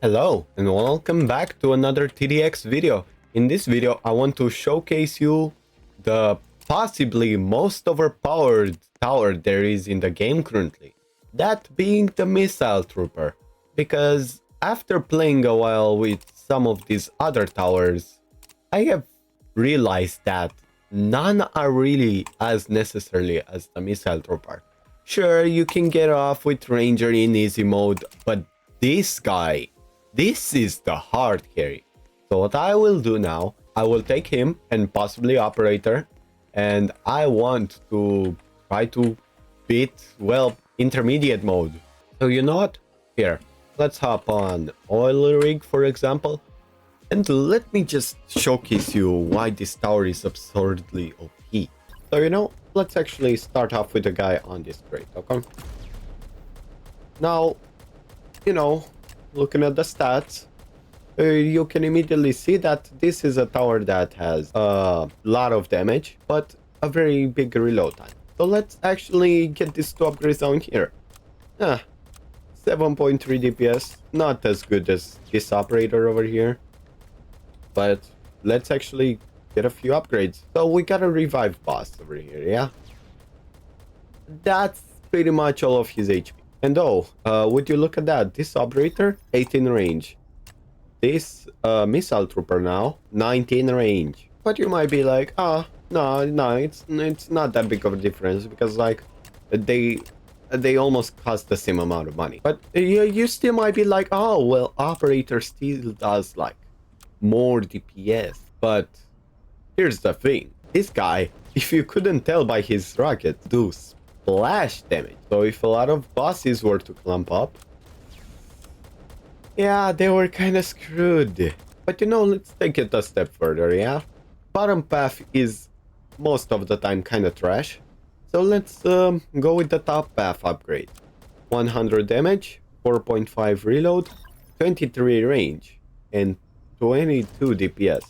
Hello and welcome back to another TDX video. In this video, I want to showcase you the possibly most overpowered tower there is in the game currently. That being the missile trooper. Because after playing a while with some of these other towers, I have realized that none are really as necessary as the missile trooper. Sure, you can get off with ranger in easy mode, but this guy, this is the hard carry. So what I will do now, I will take him and possibly operator, and I want to try to beat, well, intermediate mode. So you know what? Here, let's hop on oil rig, for example, and let me just showcase you why this tower is absurdly OP. So you know, let's actually start off with a guy on this crate, okay? Now, you know, looking at the stats, you can immediately see that this is a tower that has a lot of damage, but a very big reload time. So let's actually get these two upgrades down here. 7.3 DPS, not as good as this operator over here, but let's actually get a few upgrades. So we got a revive boss over here, yeah? That's pretty much all of his HP. And would you look at that? This operator, 18 range. This missile trooper now, 19 range. But you might be like, no, it's not that big of a difference because like they almost cost the same amount of money. But you still might be like, oh well, operator still does like more DPS. But here's the thing: this guy, if you couldn't tell by his rocket, do splash damage. So if a lot of bosses were to clump up, yeah, they were kind of screwed. But you know, let's take it a step further, yeah? Bottom path is most of the time kind of trash. So let's go with the top path upgrade. 100 damage, 4.5 reload, 23 range, and 22 DPS.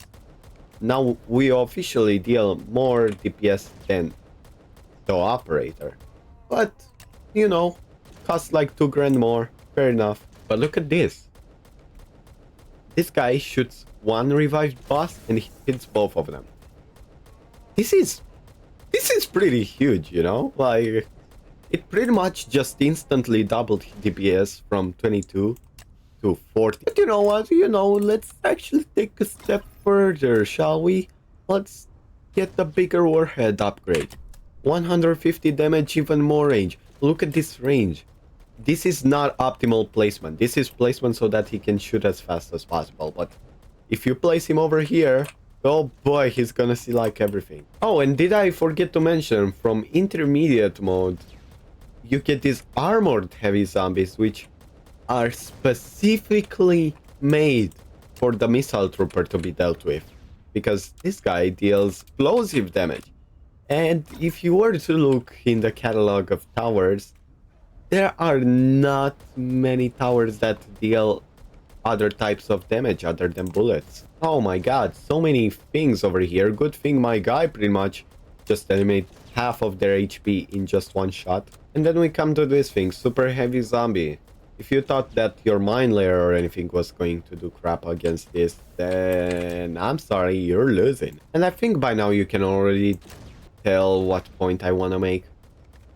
Now we officially deal more DPS than the operator. But, you know, costs like 2 grand more. Fair enough. But look at this. This guy shoots one revived boss and he hits both of them. This is pretty huge, you know? Like, it pretty much just instantly doubled DPS from 22 to 40. But you know what? You know, let's actually take a step further, shall we? Let's get the bigger warhead upgrade. 150 damage, even more range. Look at this range. This is not optimal placement. This is placement so that he can shoot as fast as possible. But if you place him over here, oh boy, he's gonna see like everything. Oh, and did I forget to mention, from intermediate mode, you get these armored heavy zombies, which are specifically made for the missile trooper to be dealt with. Because this guy deals explosive damage. And if you were to look in the catalog of towers, there are not many towers that deal other types of damage other than bullets. Oh my god, so many things over here. Good thing my guy pretty much just eliminated half of their HP in just one shot. And then we come to this thing, super heavy zombie. If you thought that your mine layer or anything was going to do crap against this, then I'm sorry, you're losing. And I think by now you can already tell what point I want to make.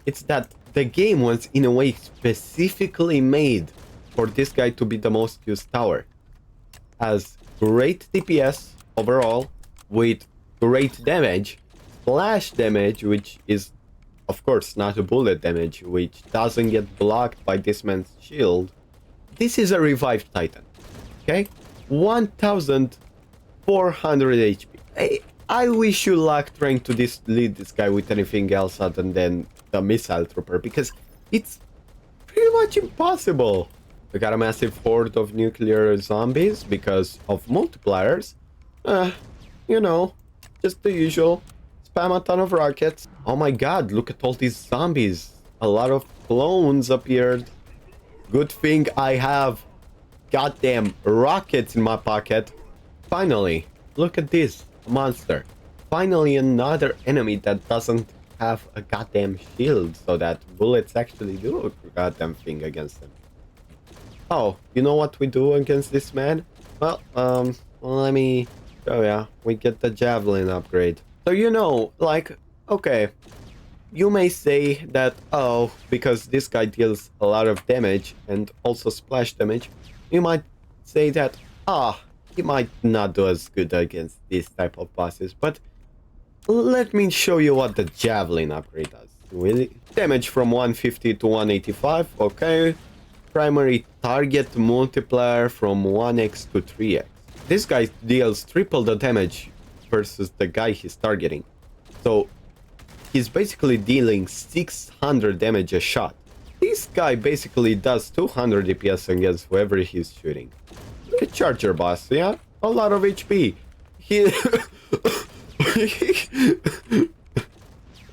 It's that the game was in a way specifically made for this guy to be the most used tower. Has great DPS overall with great damage, splash damage, which is of course not a bullet damage, which doesn't get blocked by this man's shield. This is a revived titan, okay? 1400 HP. I wish you luck trying to lead this guy with anything else other than the missile trooper, because it's pretty much impossible. We got a massive horde of nuclear zombies because of multipliers. You know, just the usual. Spam a ton of rockets. Oh my god, look at all these zombies. A lot of clones appeared. Good thing I have goddamn rockets in my pocket. Finally, look at this monster. Finally another enemy that doesn't have a goddamn shield so that bullets actually do a goddamn thing against him. Oh, you know what we do against this man? Well, let me... Oh yeah, we get the javelin upgrade. So like, okay, you may say that, oh, because this guy deals a lot of damage and also splash damage, you might say that, he might not do as good against this type of bosses, but let me show you what the javelin upgrade does. Really? Damage from 150 to 185, okay. Primary target multiplier from 1x to 3x. This guy deals triple the damage versus the guy he's targeting. So he's basically dealing 600 damage a shot. This guy basically does 200 DPS against whoever he's shooting. A charger boss, yeah? A lot of HP. He...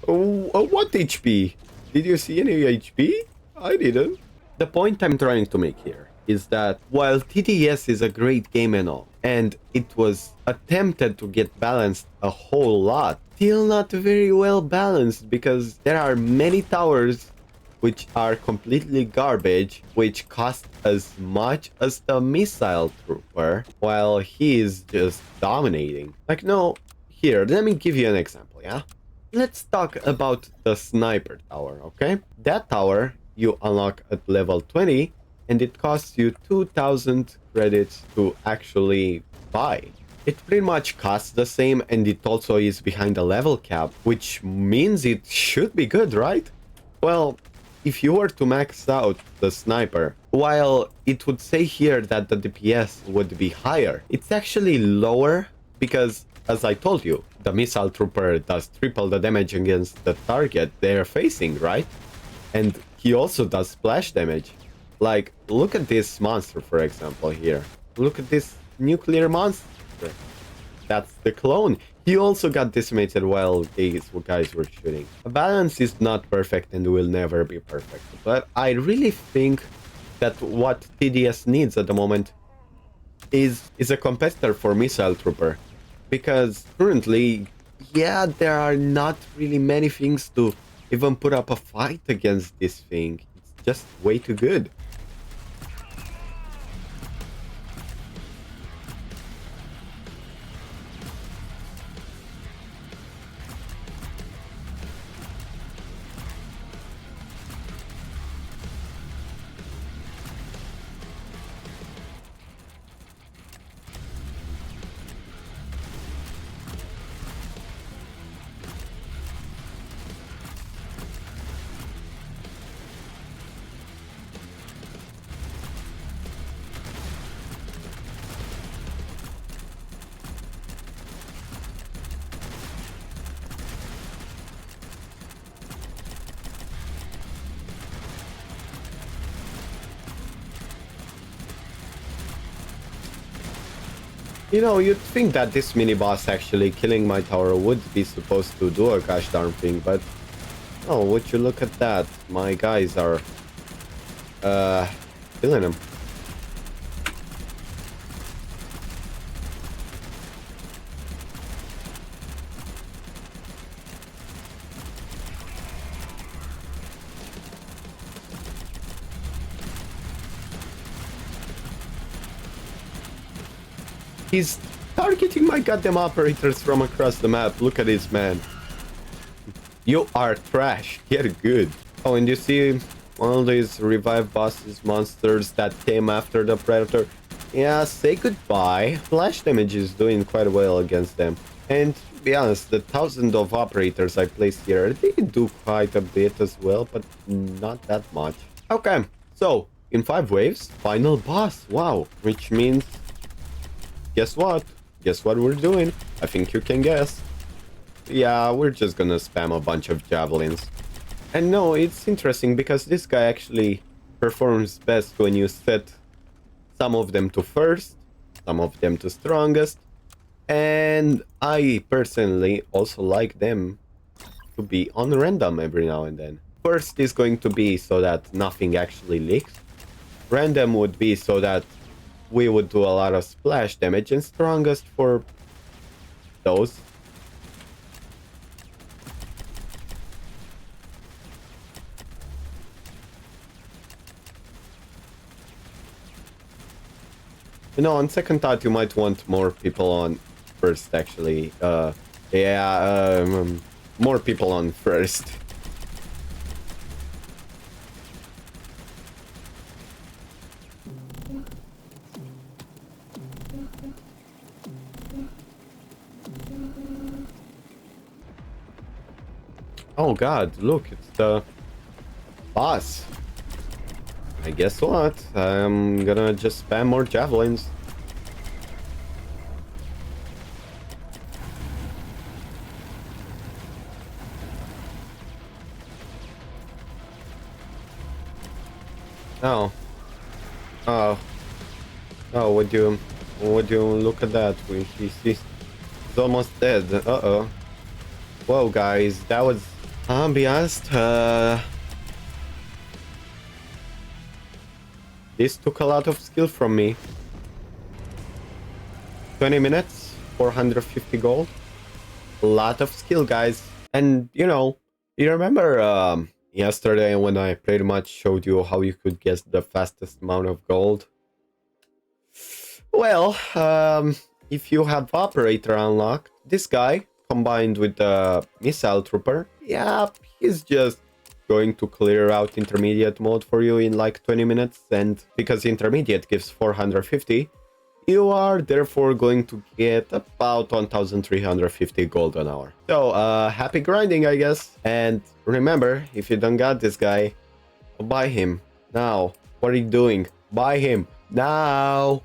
What HP? Did you see any HP? I didn't. The point I'm trying to make here is that while TDS is a great game and all, and it was attempted to get balanced a whole lot, still not very well balanced because there are many towers which are completely garbage, which cost as much as the missile trooper, while he is just dominating. Like, no, here, let me give you an example, yeah? Let's talk about the sniper tower, okay? That tower you unlock at level 20, and it costs you 2000 credits to actually buy. It pretty much costs the same, and it also is behind the level cap, which means it should be good, right? Well, if you were to max out the sniper, while it would say here that the DPS would be higher, it's actually lower because, as I told you, the missile trooper does triple the damage against the target they're facing, right? And he also does splash damage. Like, look at this monster, for example, here. Look at this nuclear monster. That's the clone. He also got decimated while these guys were shooting. The balance is not perfect and will never be perfect. But I really think that what TDS needs at the moment is a competitor for Missile Trooper. Because currently, yeah, there are not really many things to even put up a fight against this thing. It's just way too good. You'd think that this mini-boss actually killing my tower would be supposed to do a gosh darn thing, but... Oh, would you look at that? My guys are... killing him. He's targeting my goddamn operators from across the map. Look at this, man. You are trash. Get good. Oh, and you see all these revived bosses, monsters that came after the Predator? Yeah, say goodbye. Flash damage is doing quite well against them. And to be honest, the 1,000 of operators I placed here, they do quite a bit as well, but not that much. Okay, so in 5 waves, final boss. Wow, which means... Guess what? Guess what we're doing? I think you can guess. Yeah, we're just gonna spam a bunch of javelins. And no, it's interesting because this guy actually performs best when you set some of them to first, some of them to strongest, and I personally also like them to be on random every now and then. First is going to be so that nothing actually leaks. Random would be so that we would do a lot of splash damage, and strongest for those. You know, on second thought, you might want more people on first, actually. Yeah, more people on first. Oh god, look, it's the boss. I guess what? I'm gonna just spam more javelins. Oh. Oh. Oh, would you look at that? He's almost dead. Uh-oh. Whoa, guys, that was... I'll be honest, this took a lot of skill from me. 20 minutes, 450 gold. A lot of skill, guys. And, you know, you remember yesterday when I pretty much showed you how you could get the fastest amount of gold? Well, if you have Operator unlocked, this guy, combined with the Missile Trooper, yeah, he's just going to clear out Intermediate mode for you in like 20 minutes, and because Intermediate gives 450, you are therefore going to get about 1350 gold an hour. So, happy grinding, I guess. And remember, if you don't got this guy, buy him now. What are you doing? Buy him now.